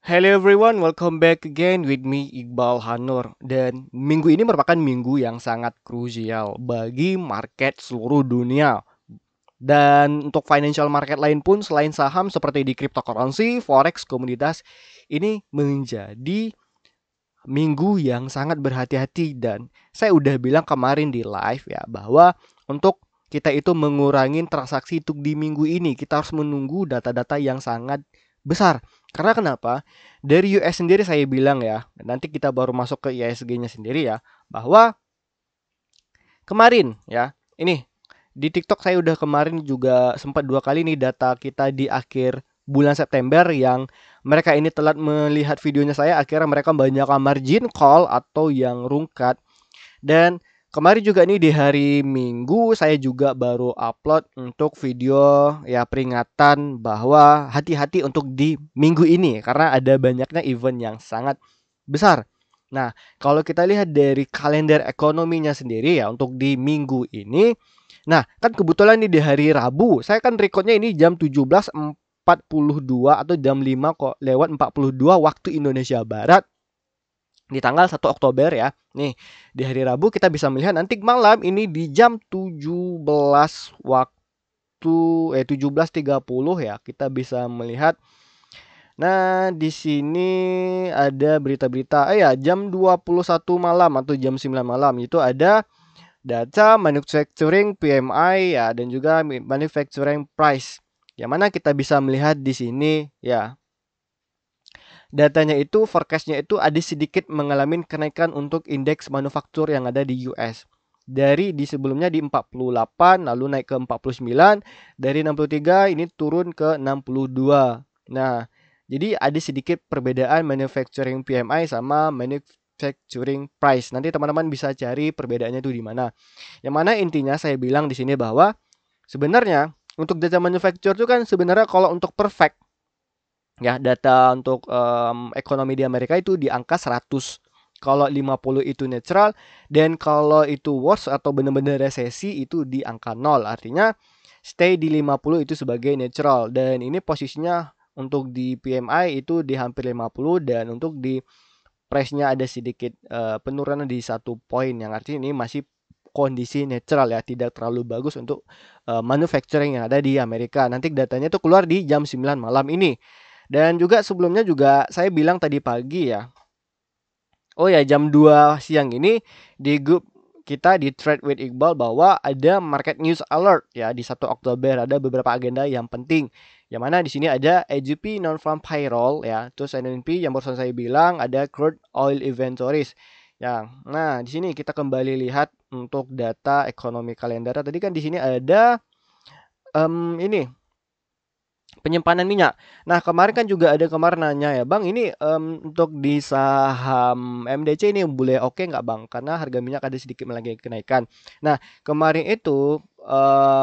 Hello everyone, welcome back again with me Iqbal Hanur. Dan minggu ini merupakan minggu yang sangat krusial bagi market seluruh dunia. Dan untuk financial market lain pun selain saham seperti di cryptocurrency, forex, komoditas, ini menjadi minggu yang sangat berhati-hati. Dan saya udah bilang kemarin di live ya bahwa untuk kita itu mengurangi transaksi untuk di minggu ini kita harus menunggu data-data yang sangat besar. Karena kenapa? Dari US sendiri saya bilang ya, nanti kita baru masuk ke ISG-nya sendiri ya, bahwa kemarin ya, ini di TikTok saya udah kemarin juga sempat 2 kali nih data kita di akhir bulan September yang mereka ini telat melihat videonya saya, akhirnya mereka banyak margin call atau yang rungkat. Dan kemarin juga nih di hari Minggu saya juga baru upload untuk video ya peringatan bahwa hati-hati untuk di minggu ini karena ada banyaknya event yang sangat besar. Nah, kalau kita lihat dari kalender ekonominya sendiri ya untuk di minggu ini, nah kan kebetulan nih di hari Rabu, saya kan recordnya ini jam 17.42 atau jam 5 kok lewat 42 waktu Indonesia Barat di tanggal 1 Oktober ya. Nih, di hari Rabu kita bisa melihat nanti malam ini di jam 17 waktu 17.30 ya, kita bisa melihat. Nah, di sini ada berita-berita ya jam 21 malam atau jam 9 malam itu ada data manufacturing PMI ya dan juga manufacturing price. Yang mana kita bisa melihat di sini ya datanya itu forecastnya itu ada sedikit mengalami kenaikan untuk indeks manufaktur yang ada di US. Dari di sebelumnya di 48 lalu naik ke 49, dari 63 ini turun ke 62. Nah, jadi ada sedikit perbedaan manufacturing PMI sama manufacturing price. Nanti teman-teman bisa cari perbedaannya itu di mana. Yang mana intinya saya bilang di sini bahwa sebenarnya untuk data manufacture itu kan sebenarnya kalau untuk perfect ya data untuk ekonomi di Amerika itu di angka 100. Kalau 50 itu netral dan kalau itu worst atau benar-benar resesi itu di angka 0. Artinya stay di 50 itu sebagai netral dan ini posisinya untuk di PMI itu di hampir 50 dan untuk di price-nya ada sedikit penurunan di 1 poin yang artinya ini masih kondisi netral ya, tidak terlalu bagus untuk manufacturing yang ada di Amerika. Nanti datanya itu keluar di jam 9 malam ini. Dan juga sebelumnya juga saya bilang tadi pagi ya. Oh ya, jam 2 siang ini di grup kita di Trade with Iqbal bahwa ada market news alert ya di 1 Oktober ada beberapa agenda yang penting. Yang mana di sini ada AGP non-farm payroll ya, terus NNP yang barusan saya bilang ada crude oil inventories. Ya, nah di sini kita kembali lihat untuk data ekonomi kalender. Tadi kan di sini ada ini penyimpanan minyak. Nah, kemarin kan juga ada kemarin nanya ya, Bang, ini untuk di saham MDC ini boleh oke nggak, Bang? Karena harga minyak ada sedikit lagi kenaikan. Nah, kemarin itu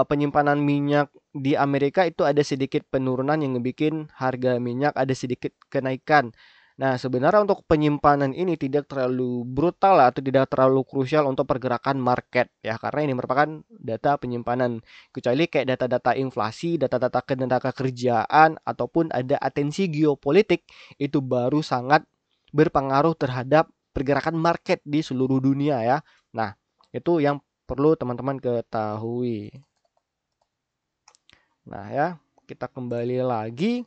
penyimpanan minyak di Amerika itu ada sedikit penurunan yang bikin harga minyak ada sedikit kenaikan. Nah, sebenarnya untuk penyimpanan ini tidak terlalu brutal atau tidak terlalu krusial untuk pergerakan market ya, karena ini merupakan data penyimpanan. Kecuali kayak data-data inflasi, data-data ketenaga kerjaan, ataupun ada atensi geopolitik, itu baru sangat berpengaruh terhadap pergerakan market di seluruh dunia ya. Nah, itu yang perlu teman-teman ketahui. Nah ya, kita kembali lagi.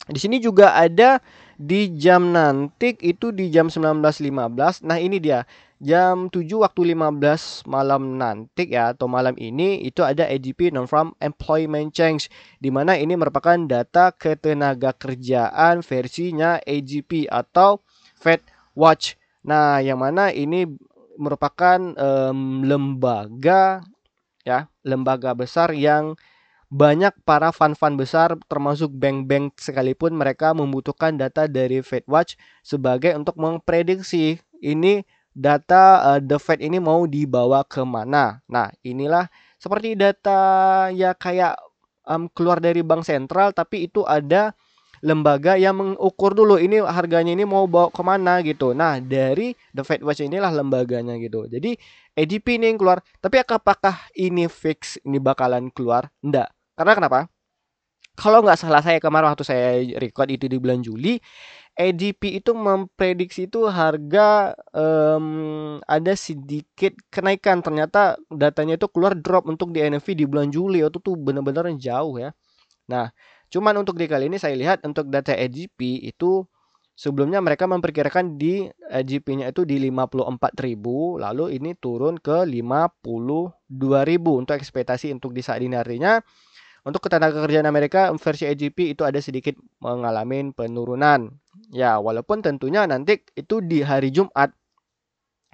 Di sini juga ada di jam nanti itu di jam 19.15. Nah, ini dia. Jam 7 waktu 15 malam nanti ya atau malam ini itu ada ADP non-farm employment change di mana ini merupakan data ketenaga kerjaan versinya AGP atau Fed Watch. Nah, yang mana ini merupakan lembaga ya, lembaga besar yang banyak para fund-fund besar termasuk bank-bank sekalipun mereka membutuhkan data dari FedWatch sebagai untuk memprediksi ini data The Fed ini mau dibawa kemana. Nah, inilah seperti data ya kayak keluar dari bank sentral tapi itu ada lembaga yang mengukur dulu ini harganya ini mau bawa kemana gitu. Nah, dari The Fed Watch inilah lembaganya gitu. Jadi ADP ini yang keluar. Tapi apakah ini fix ini bakalan keluar? Enggak. Karena kenapa? kalau nggak salah saya kemarin waktu saya record itu di bulan Juli, ADP itu memprediksi itu harga ada sedikit kenaikan. Ternyata datanya itu keluar drop untuk di NFP di bulan Juli itu tuh benar-benar jauh ya. Nah, cuman untuk di kali ini saya lihat untuk data ADP itu sebelumnya mereka memperkirakan di ADP-nya itu di 54.000, lalu ini turun ke 52.000 untuk ekspektasi untuk di saat ini. Artinya untuk ketenagakerjaan Amerika versi AGP itu ada sedikit mengalami penurunan. Ya, walaupun tentunya nanti itu di hari Jumat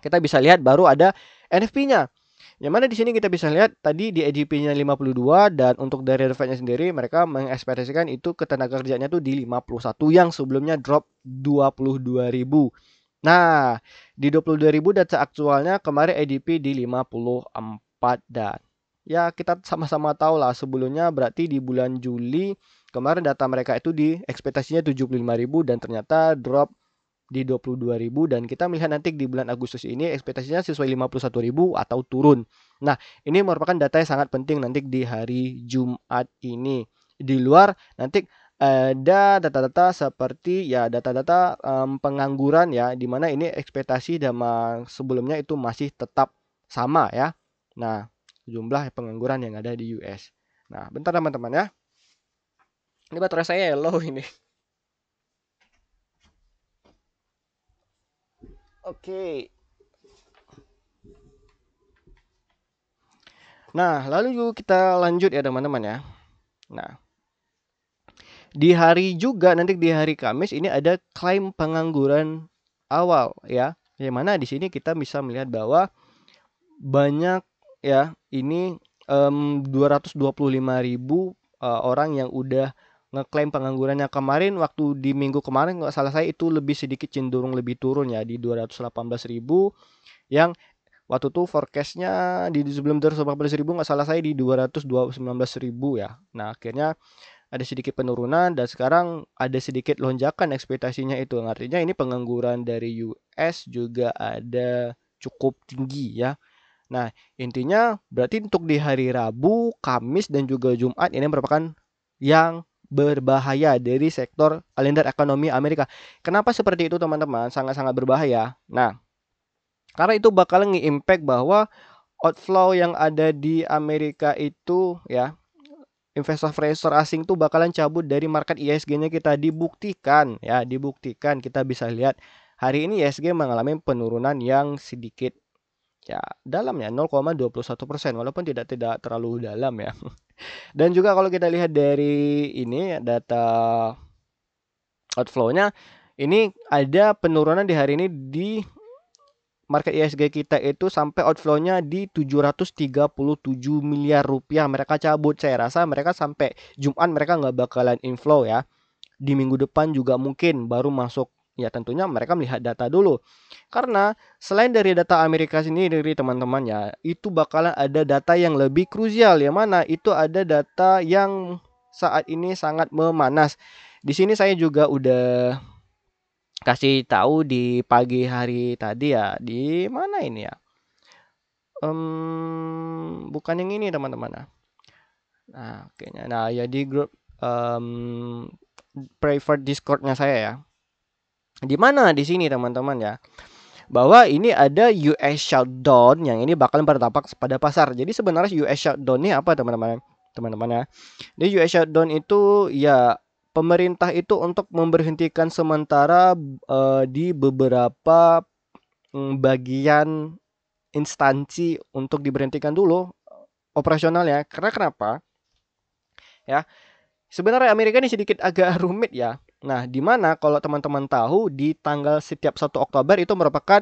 kita bisa lihat baru ada NFP-nya. Yang mana di sini kita bisa lihat tadi di AGP-nya 52 dan untuk dari The Fed-nya sendiri mereka mengekspektasikan itu ketenagakerjaannya tuh di 51 yang sebelumnya drop 22.000. Nah, di 22.000 data aktualnya kemarin ADP di 54 dan ya kita sama-sama tahu lah sebelumnya berarti di bulan Juli kemarin data mereka itu di ekspektasinya 75.000 dan ternyata drop di 22.000 dan kita melihat nanti di bulan Agustus ini ekspektasinya sesuai 51.000 atau turun. Nah, ini merupakan data yang sangat penting nanti di hari Jumat ini. Di luar nanti ada data-data seperti ya data-data pengangguran ya di mana ini ekspektasi sama sebelumnya itu masih tetap sama ya. Nah, jumlah pengangguran yang ada di US. Nah, bentar teman-teman ya. Ini baterai saya low ini. Oke. Nah, lalu kita lanjut ya teman-teman ya. Nah, di hari juga nanti di hari Kamis ini ada klaim pengangguran awal ya. Yang mana di sini kita bisa melihat bahwa banyak ya ini 225.000 orang yang udah ngeklaim penganggurannya. Kemarin waktu di minggu kemarin nggak salah saya itu lebih sedikit cenderung lebih turun ya di 218.000 yang waktu itu forecastnya di sebelum 218.000 nggak salah saya di 219.000 ya. Nah akhirnya ada sedikit penurunan dan sekarang ada sedikit lonjakan ekspektasinya itu. Artinya ini pengangguran dari US juga ada cukup tinggi ya. Nah, intinya berarti untuk di hari Rabu, Kamis, dan juga Jumat ini merupakan yang berbahaya dari sektor kalender ekonomi Amerika. Kenapa seperti itu teman-teman? Sangat-sangat berbahaya. Nah, karena itu bakalan nge-impact bahwa outflow yang ada di Amerika itu ya, investor-investor asing tuh bakalan cabut dari market ISG-nya kita dibuktikan ya, dibuktikan kita bisa lihat hari ini ISG mengalami penurunan yang sedikit ya dalam ya 0,21% walaupun tidak terlalu dalam ya. Dan juga kalau kita lihat dari ini data outflow-nya ini ada penurunan di hari ini di market ISG kita itu sampai outflow-nya di 737 miliar rupiah mereka cabut. Saya rasa mereka sampai Jumat mereka nggak bakalan inflow ya. Di minggu depan juga mungkin baru masuk. Ya tentunya mereka melihat data dulu. Karena selain dari data Amerika sendiri dari teman-teman ya, itu bakalan ada data yang lebih krusial. Yang mana itu ada data yang saat ini sangat memanas. Di sini saya juga udah kasih tahu di pagi hari tadi ya. Di mana ini ya? Bukan yang ini teman-teman. Nah, kayaknya. Nah, ya di grup private Discord-nya saya ya. Di mana di sini teman-teman ya, bahwa ini ada US shutdown yang ini bakal berdampak pada pasar. Jadi sebenarnya US shutdown ini apa teman-teman? Teman-teman ya. Di US shutdown itu ya pemerintah itu untuk memberhentikan sementara di beberapa bagian instansi untuk diberhentikan dulu operasionalnya. Karena kenapa? Ya, sebenarnya Amerika ini sedikit agak rumit ya. Nah, di mana kalau teman-teman tahu di tanggal setiap 1 Oktober itu merupakan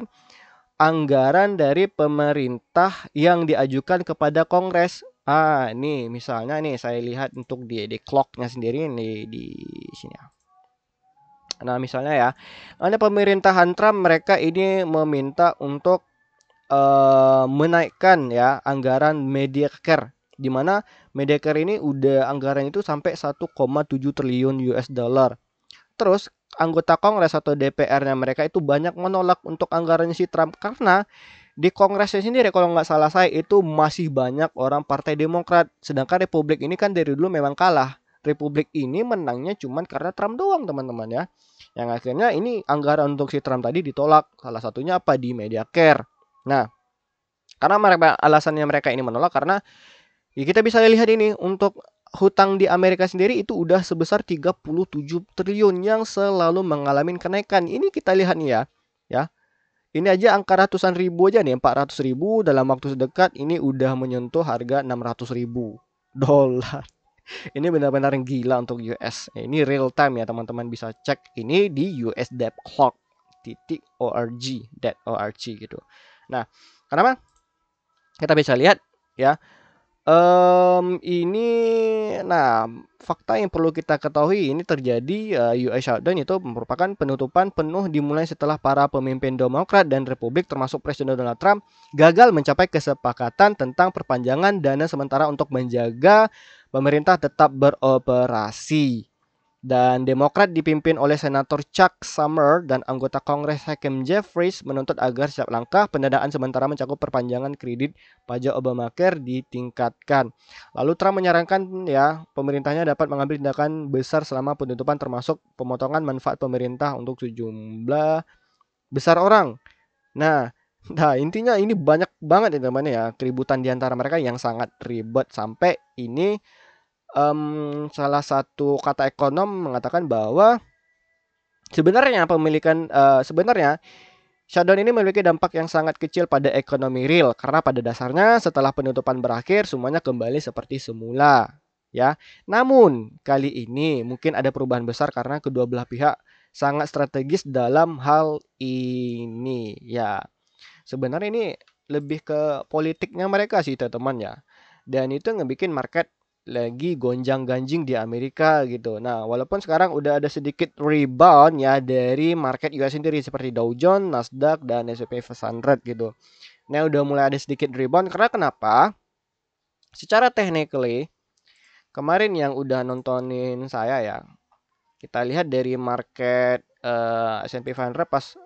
anggaran dari pemerintah yang diajukan kepada Kongres. Ah, ini misalnya nih saya lihat untuk di clock-nya sendiri nih di sini ya. Nah, misalnya ya, ada pemerintahan Trump mereka ini meminta untuk menaikkan ya anggaran Medicare di mana Medicare ini udah anggaran itu sampai 1,7 triliun US dollar. Terus anggota Kongres atau DPR-nya mereka itu banyak menolak untuk anggarannya si Trump karena di Kongresnya sendiri kalau nggak salah saya itu masih banyak orang Partai Demokrat. Sedangkan Republik ini kan dari dulu memang kalah. Republik ini menangnya cuman karena Trump doang, teman-teman ya. Yang akhirnya ini anggaran untuk si Trump tadi ditolak. Salah satunya apa? Di Medicare. Nah, karena alasannya mereka ini menolak karena ya kita bisa lihat ini untuk hutang di Amerika sendiri itu udah sebesar 37 triliun yang selalu mengalami kenaikan. Ini kita lihat nih ya. Ya. Ini aja angka ratusan ribu aja nih, 400 ribu dalam waktu sedekat ini udah menyentuh harga 600 ribu dolar. Ini benar-benar gila untuk US. Ini real time ya, teman-teman bisa cek ini di US Debt Clock .org gitu. Nah, kenapa? Kita bisa lihat ya. Ini, nah, fakta yang perlu kita ketahui ini terjadi US shutdown itu merupakan penutupan penuh dimulai setelah para pemimpin Demokrat dan Republik termasuk Presiden Donald Trump gagal mencapai kesepakatan tentang perpanjangan dana sementara untuk menjaga pemerintah tetap beroperasi. Dan Demokrat dipimpin oleh Senator Chuck Schumer dan anggota Kongres Hakeem Jeffries menuntut agar setiap langkah pendanaan sementara mencakup perpanjangan kredit pajak Obamacare ditingkatkan. Lalu Trump menyarankan ya pemerintahnya dapat mengambil tindakan besar selama penutupan termasuk pemotongan manfaat pemerintah untuk sejumlah besar orang. Nah, intinya ini banyak banget ya teman-teman ya keributan di antara mereka yang sangat ribet sampai ini salah satu kata ekonom mengatakan bahwa sebenarnya sebenarnya shutdown ini memiliki dampak yang sangat kecil pada ekonomi real karena pada dasarnya setelah penutupan berakhir semuanya kembali seperti semula ya. Namun kali ini mungkin ada perubahan besar karena kedua belah pihak sangat strategis dalam hal ini ya. Sebenarnya ini lebih ke politiknya mereka sih teman-teman ya. Dan itu ngebikin market lagi gonjang-ganjing di Amerika gitu. Nah, walaupun sekarang udah ada sedikit rebound ya dari market US sendiri seperti Dow Jones, Nasdaq, dan S&P 500 gitu. Nah, udah mulai ada sedikit rebound karena kenapa? Secara technically, kemarin yang udah nontonin saya ya, kita lihat dari market S&P 500 pas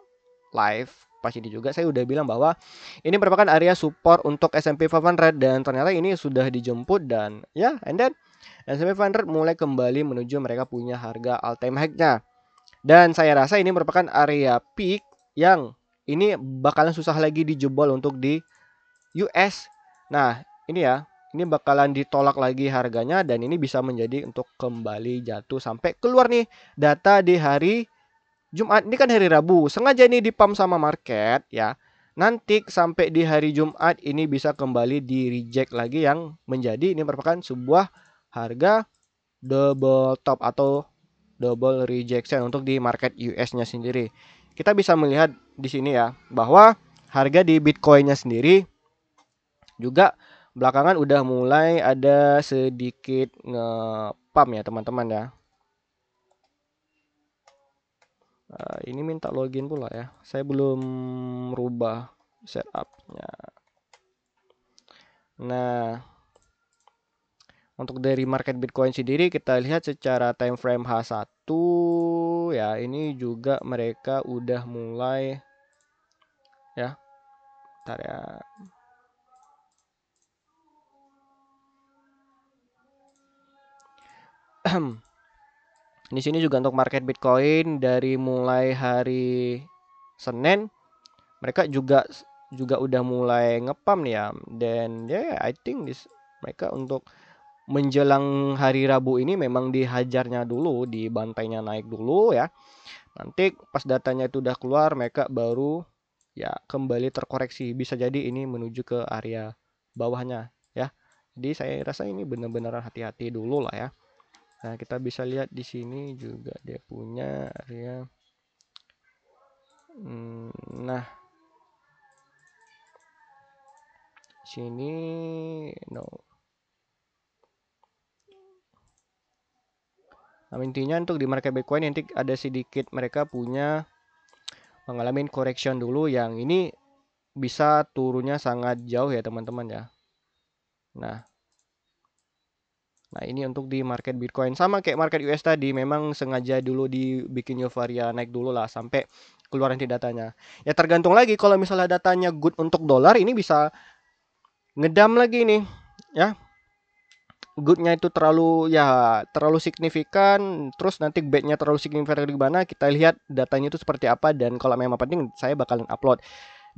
live pas ini juga saya udah bilang bahwa ini merupakan area support untuk S&P 500 dan ternyata ini sudah dijemput dan ya and then S&P 500 mulai kembali menuju mereka punya harga all time high-nya. Dan saya rasa ini merupakan area peak yang ini bakalan susah lagi dijebol untuk di US. Nah, ini ya, ini bakalan ditolak lagi harganya dan ini bisa menjadi untuk kembali jatuh sampai keluar nih data di hari Jumat. Ini kan hari Rabu, sengaja ini dipam sama market ya. Nanti sampai di hari Jumat ini bisa kembali di reject lagi yang menjadi ini merupakan sebuah harga double top atau double rejection untuk di market US-nya sendiri. Kita bisa melihat di sini ya bahwa harga di Bitcoin-nya sendiri juga belakangan udah mulai ada sedikit nge-pump ya teman-teman ya. Ini minta login pula ya. Saya belum rubah setupnya. Nah, untuk dari market Bitcoin sendiri kita lihat secara time frame H1 ya, ini juga mereka udah mulai ya. Bentar ya. Di sini juga untuk market Bitcoin dari mulai hari Senin mereka juga udah mulai ngepam nih ya. Dan ya I think mereka untuk menjelang hari Rabu ini memang dihajarnya dulu, dibantainya naik dulu ya. Nanti pas datanya itu udah keluar mereka baru ya kembali terkoreksi. Bisa jadi ini menuju ke area bawahnya ya. Jadi saya rasa ini benar-benar hati-hati dulu lah ya. Nah, kita bisa lihat di sini juga dia punya area. Nah, sini no. Nah, intinya untuk di market Bitcoin nanti ada sedikit mereka punya mengalami correction dulu yang ini bisa turunnya sangat jauh ya teman-teman ya. Nah, ini untuk di market Bitcoin sama kayak market US tadi memang sengaja dulu dibikin euforia naik dulu lah sampai keluar nanti datanya. Ya tergantung lagi kalau misalnya datanya good untuk dolar ini bisa ngedam lagi nih ya. goodnya itu terlalu signifikan, terus nanti badnya terlalu signifikan gimana, kita lihat datanya itu seperti apa, dan kalau memang penting saya bakalan upload.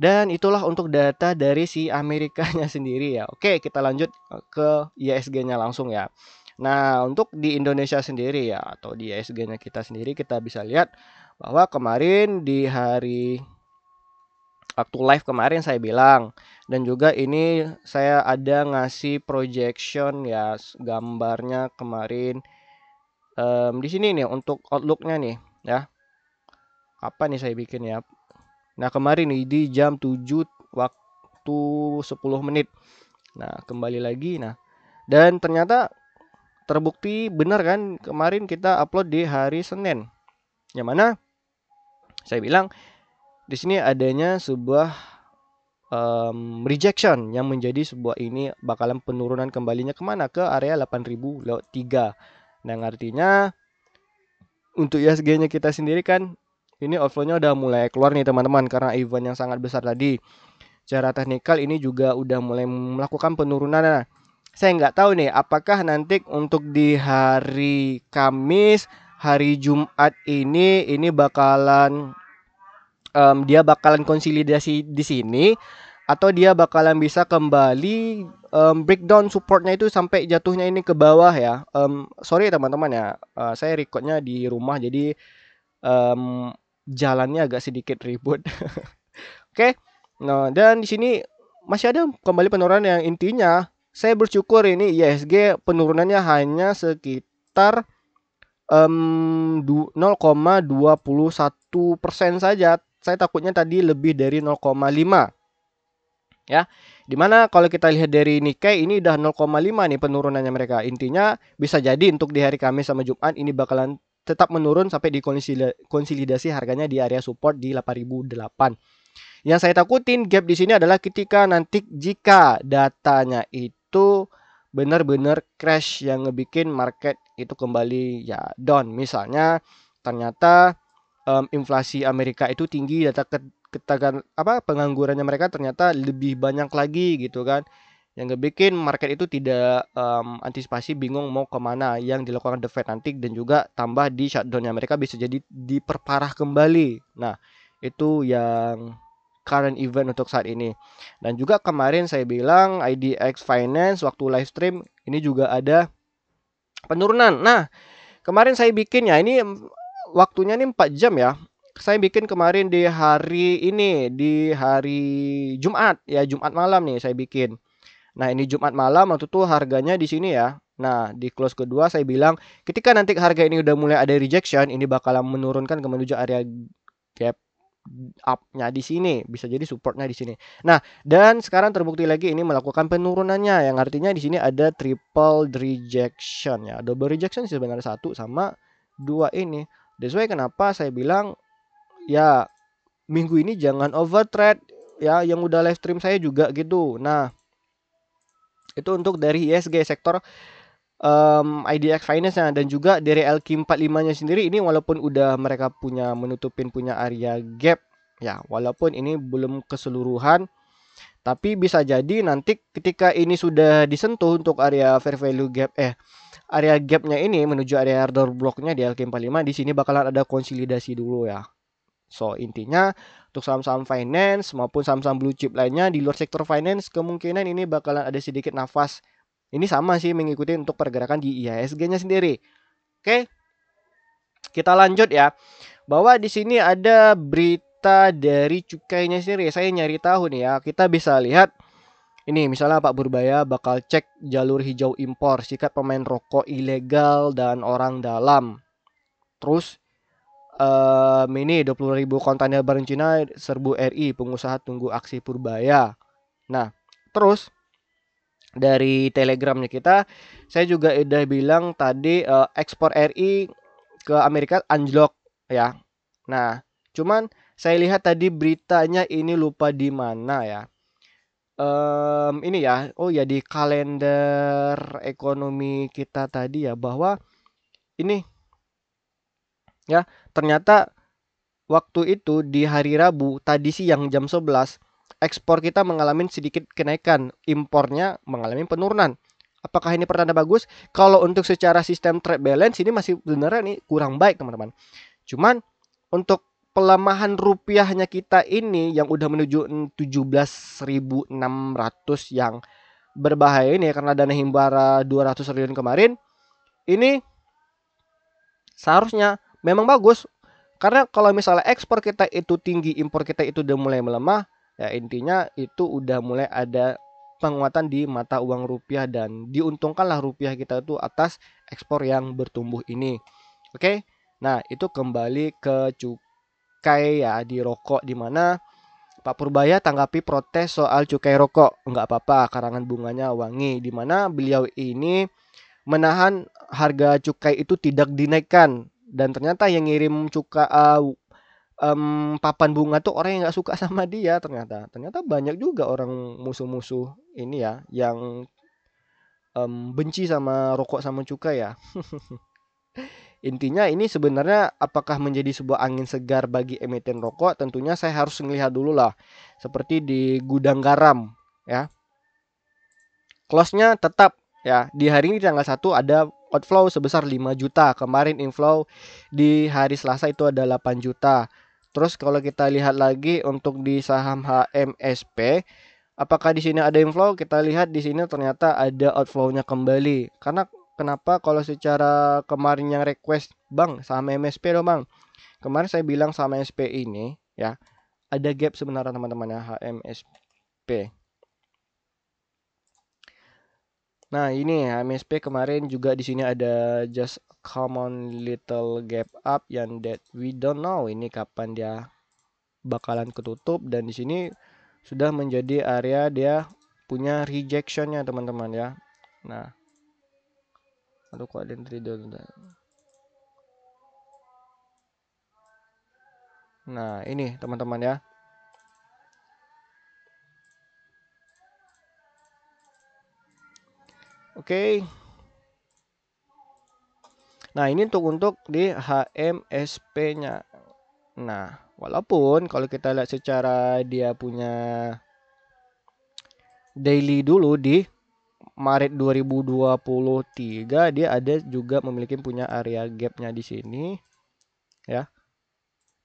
Dan itulah untuk data dari si Amerikanya sendiri ya. Oke, kita lanjut ke IHSG-nya langsung ya. Nah, untuk di Indonesia sendiri ya, atau di IHSG-nya kita sendiri, kita bisa lihat bahwa kemarin di hari waktu live kemarin saya bilang, dan juga ini saya ada ngasih projection ya, gambarnya kemarin di sini nih untuk outlook-nya nih ya. Apa nih saya bikin ya? Nah, kemarin nih di jam 7 waktu 10 menit. Nah, kembali lagi. Nah, dan ternyata terbukti benar kan, kemarin kita upload di hari Senin. Yang mana saya bilang di sini adanya sebuah rejection yang menjadi sebuah ini bakalan penurunan kembalinya kemana, ke area 8000 lewat 3. Nah, artinya untuk ISG-nya kita sendiri kan ini outflow-nya udah mulai keluar nih teman-teman, karena event yang sangat besar tadi. Secara teknikal ini juga udah mulai melakukan penurunan. Nah, saya nggak tahu nih apakah nanti untuk di hari Kamis, hari Jumat ini bakalan dia bakalan konsolidasi di sini, atau dia bakalan bisa kembali breakdown supportnya itu sampai jatuhnya ini ke bawah ya. Sorry teman-teman ya, saya recordnya di rumah, jadi jalannya agak sedikit ribut. Oke. Nah, dan di sini masih ada kembali penurunan yang intinya saya bersyukur ini IHSG penurunannya hanya sekitar 0,21% saja. Saya takutnya tadi lebih dari 0,5 ya. Dimana kalau kita lihat dari Nikkei ini udah 0,5 nih penurunannya mereka. Intinya bisa jadi untuk di hari Kamis sama Jumat ini bakalan tetap menurun sampai di konsolidasi harganya di area support di 8008. Yang saya takutin gap di sini adalah ketika nanti jika datanya itu benar-benar crash yang ngebikin market itu kembali ya down. Misalnya ternyata inflasi Amerika itu tinggi, data penganggurannya mereka ternyata lebih banyak lagi gitu kan, yang ngebikin market itu tidak antisipasi, bingung mau kemana yang dilakukan The Fed nanti, dan juga tambah di shutdownnya mereka bisa jadi diperparah kembali. Nah, itu yang current event untuk saat ini. Dan juga kemarin saya bilang IDX Finance waktu live stream ini juga ada penurunan. Nah, kemarin saya bikin ya, ini waktunya nih 4 jam ya. Saya bikin kemarin di hari ini, di hari Jumat ya, Jumat malam nih saya bikin. Nah, ini Jumat malam waktu itu harganya di sini ya. Nah, di close kedua saya bilang ketika nanti harga ini udah mulai ada rejection, ini bakalan menurunkan ke menuju area gap up-nya di sini, bisa jadi supportnya di sini. Nah, dan sekarang terbukti lagi ini melakukan penurunannya, yang artinya di sini ada triple rejection ya, double rejection sebenarnya 1 sama 2 ini. That's why kenapa saya bilang ya minggu ini jangan overtrade ya, yang udah live stream saya juga gitu. Nah, itu untuk dari ISG sektor IDX Finance dan juga dari LQ45-nya sendiri ini walaupun udah mereka punya punya area gap ya, walaupun ini belum keseluruhan, tapi bisa jadi nanti ketika ini sudah disentuh untuk area fair value gap area gapnya ini menuju area order blocknya di LQ45, di sini bakalan ada konsolidasi dulu ya. So, intinya untuk saham-saham finance maupun saham-saham blue chip lainnya di luar sektor finance kemungkinan ini bakalan ada sedikit nafas. Ini sama sih mengikuti untuk pergerakan di IHSG-nya sendiri. Oke. Kita lanjut ya. Bahwa di sini ada berita dari cukainya sendiri. Saya nyari tahu nih ya. Kita bisa lihat ini misalnya Pak Purbaya bakal cek jalur hijau impor, sikat pemain rokok ilegal dan orang dalam. Terus ini 20.000 kontainer barang Cina serbu RI, pengusaha tunggu aksi Purbaya. Nah, terus dari telegramnya kita, saya juga udah bilang tadi ekspor RI ke Amerika anjlok ya. Nah, cuman saya lihat tadi beritanya ini lupa di mana ya. Ini ya, oh ya di kalender ekonomi kita tadi ya, bahwa ini ya ternyata waktu itu di hari Rabu tadi siang jam 11 ekspor kita mengalami sedikit kenaikan, impornya mengalami penurunan. Apakah ini pertanda bagus? Kalau untuk secara sistem trade balance ini masih sebenarnya nih kurang baik teman-teman. Cuman untuk pelemahan rupiahnya kita ini yang udah menuju 17.600 yang berbahaya ini ya, karena dana himbara 200 triliun kemarin ini seharusnya memang bagus. Karena kalau misalnya ekspor kita itu tinggi, impor kita itu udah mulai melemah, ya intinya itu udah mulai ada penguatan di mata uang rupiah dan diuntungkanlah rupiah kita itu atas ekspor yang bertumbuh ini. Oke. Nah, itu kembali ke cukai ya di rokok, di mana Pak Purbaya tanggapi protes soal cukai rokok. Enggak apa-apa, karangan bunganya wangi, di mana beliau ini menahan harga cukai itu tidak dinaikkan, dan ternyata yang ngirim papan bunga tuh orang yang nggak suka sama dia. Ternyata banyak juga orang musuh-musuh ini ya yang benci sama rokok sama cukai ya. Intinya ini sebenarnya apakah menjadi sebuah angin segar bagi emiten rokok? Tentunya saya harus melihat dulu lah. Seperti di gudang garam ya. Close-nya tetap ya, di hari ini tanggal 1 ada outflow sebesar 5 juta. Kemarin inflow di hari Selasa itu ada 8 juta. Terus kalau kita lihat lagi untuk di saham HMSP, apakah di sini ada inflow? Kita lihat di sini ternyata ada outflow-nya kembali. Karena kenapa kalau secara kemarin yang request, "Bang, saham MSP dong, Bang." Kemarin saya bilang saham MSP ini ya, ada gap sebenarnya teman-teman ya, HMSP. Nah, ini MSP kemarin juga di sini ada just common little gap up yang that we don't know ini kapan dia bakalan ketutup, dan di sini sudah menjadi area dia punya rejectionnya teman-teman ya. Nah, aduh kok ada dulu. Nah, ini teman-teman ya. Oke. Nah, ini untuk di HMSP-nya. Nah, walaupun kalau kita lihat secara dia punya daily dulu di Maret 2023 dia ada juga memiliki punya area gapnya di sini ya.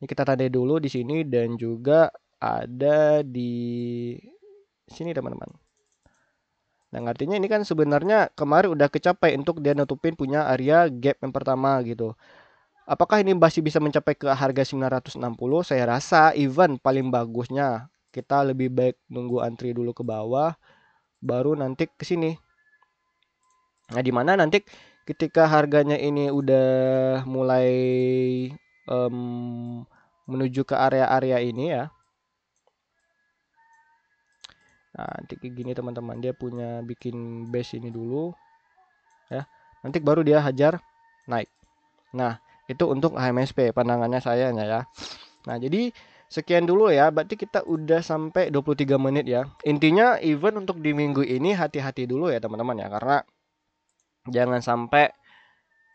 Ini kita tandai dulu di sini dan juga ada di sini teman-teman. Nah, artinya ini kan sebenarnya kemarin udah kecapai untuk dia nutupin punya area gap yang pertama gitu. Apakah ini masih bisa mencapai ke harga 960? Saya rasa even paling bagusnya kita lebih baik nunggu antri dulu ke bawah baru nanti ke sini. Nah, di mana nanti ketika harganya ini udah mulai menuju ke area-area ini ya. Nah, nanti kayak gini teman-teman, dia punya bikin base ini dulu ya. Nanti baru dia hajar naik. Nah, itu untuk HMSP pandangannya saya ya. Nah, jadi sekian dulu ya. Berarti kita udah sampai 23 menit ya. Intinya even untuk di minggu ini hati-hati dulu ya teman-teman ya, karena jangan sampai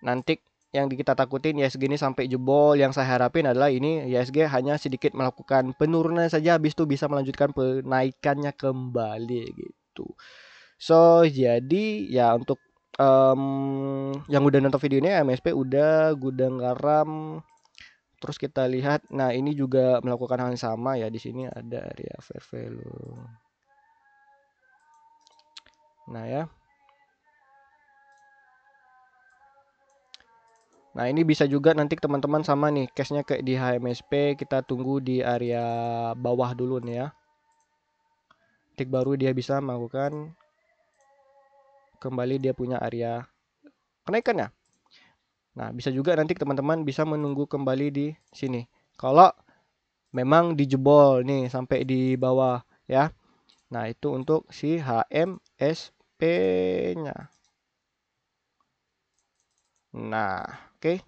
nanti yang kita takutin ISG ini sampai jebol. Yang saya harapin adalah ini ISG hanya sedikit melakukan penurunan saja, habis itu bisa melanjutkan penaikannya kembali gitu. So, jadi ya untuk yang udah nonton video ini, MSP udah, gudang garam. Terus kita lihat, nah ini juga melakukan hal yang sama ya. Di sini ada area fair value. Nah ya. Nah, ini bisa juga nanti teman-teman sama nih cashnya kayak di HMSP, kita tunggu di area bawah dulu nih ya. Tik baru dia bisa melakukan kembali dia punya area kenaikannya. Nah, bisa juga nanti teman-teman bisa menunggu kembali di sini. Kalau memang dijebol nih sampai di bawah ya. Nah, itu untuk si HMSP-nya. Nah, oke.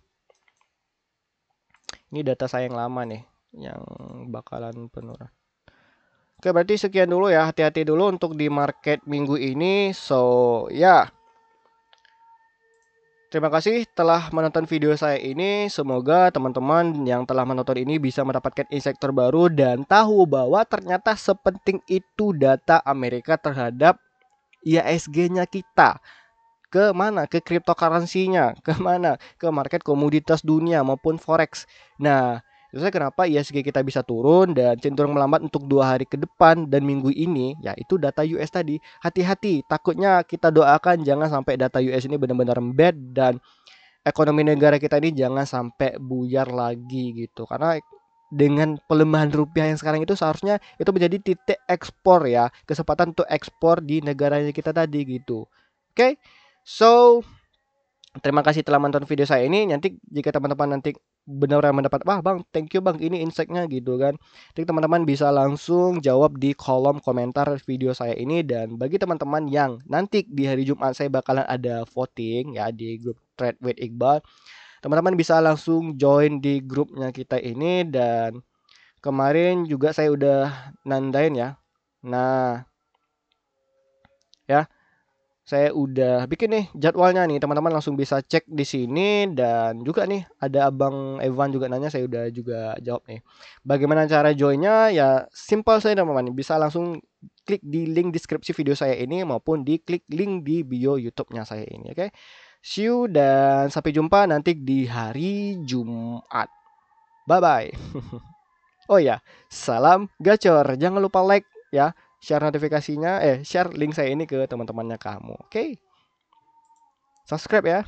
Ini data saya yang lama nih, yang bakalan penurunan. Oke, berarti sekian dulu ya. Hati-hati dulu untuk di market minggu ini. So, ya. Terima kasih telah menonton video saya ini. Semoga teman-teman yang telah menonton ini bisa mendapatkan insight terbaru dan tahu bahwa ternyata sepenting itu data Amerika terhadap IHSG-nya kita. ke mana? Ke cryptocurrency-nya, ke mana? Ke market komoditas dunia maupun forex. Nah, itu saya kenapa ISG kita bisa turun dan cenderung melambat untuk 2 hari ke depan dan minggu ini, ya itu data US tadi. Hati-hati, takutnya kita doakan jangan sampai data US ini benar-benar bad dan ekonomi negara kita ini jangan sampai buyar lagi gitu. Karena dengan pelemahan rupiah yang sekarang itu seharusnya itu menjadi titik ekspor ya, kesempatan untuk ekspor di negaranya kita tadi gitu. Oke. So, terima kasih telah menonton video saya ini. Nanti jika teman-teman nanti benar-benar mendapat, wah bang, thank you bang, ini insight-nya gitu kan. Jadi teman-teman bisa langsung jawab di kolom komentar video saya ini. Dan bagi teman-teman yang nanti di hari Jumat saya bakalan ada voting ya di grup Trade with Iqbal. Teman-teman bisa langsung join di grupnya kita ini. Dan kemarin juga saya udah nandain ya. Nah, ya, saya udah bikin nih jadwalnya nih, teman-teman langsung bisa cek di sini. Dan juga nih ada Abang Evan juga nanya, saya udah juga jawab nih. Bagaimana cara joinnya? Ya simple saja teman-teman, bisa langsung klik di link deskripsi video saya ini maupun di klik link di bio YouTube-nya saya ini. Oke. See you dan sampai jumpa nanti di hari Jumat. Bye bye. Oh ya, salam gacor. Jangan lupa like ya, share notifikasinya, share link saya ini ke teman-temannya kamu. Oke. Subscribe ya.